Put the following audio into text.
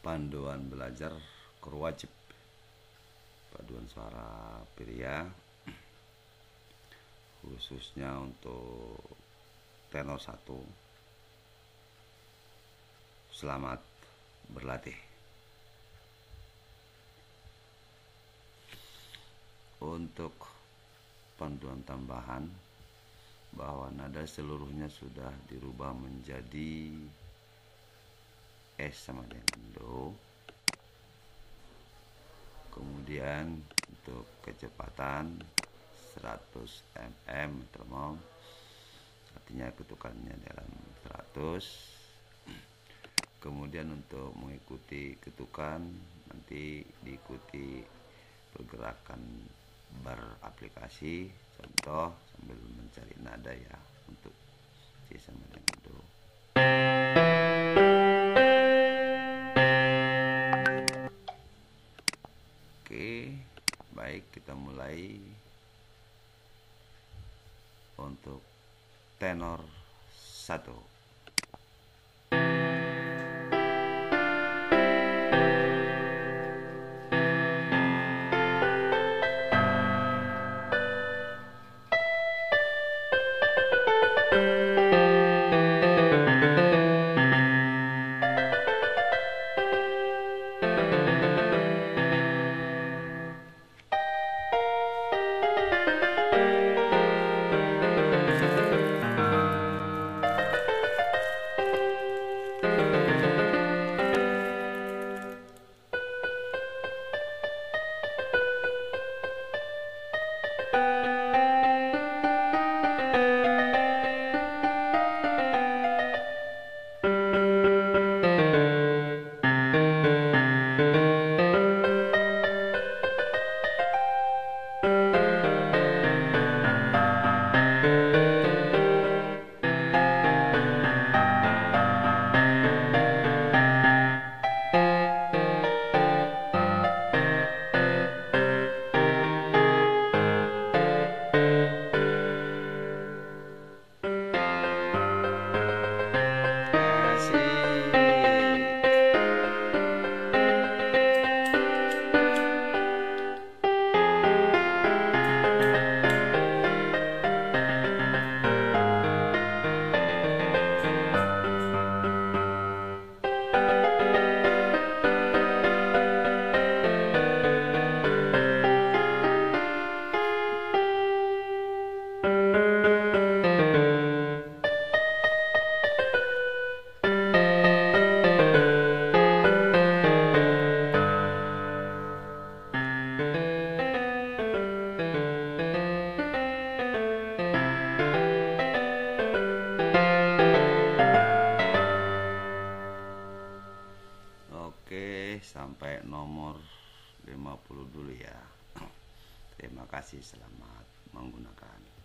panduan belajar guru wajib paduan suara pria khususnya untuk tenor 1. Selamat berlatih. Untuk panduan tambahan bahwa nada seluruhnya sudah dirubah menjadi S sama dengan Do. Kemudian untuk kecepatan 100 mm metronom, artinya ketukannya dalam 100. Kemudian untuk mengikuti ketukan nanti diikuti pergerakan bar aplikasi, contoh sambil mencari nada ya, untuk C sama dengan Do. Oke, baik, kita mulai untuk tenor 1. Oke, sampai nomor 50 dulu ya. Terima kasih, selamat menggunakan.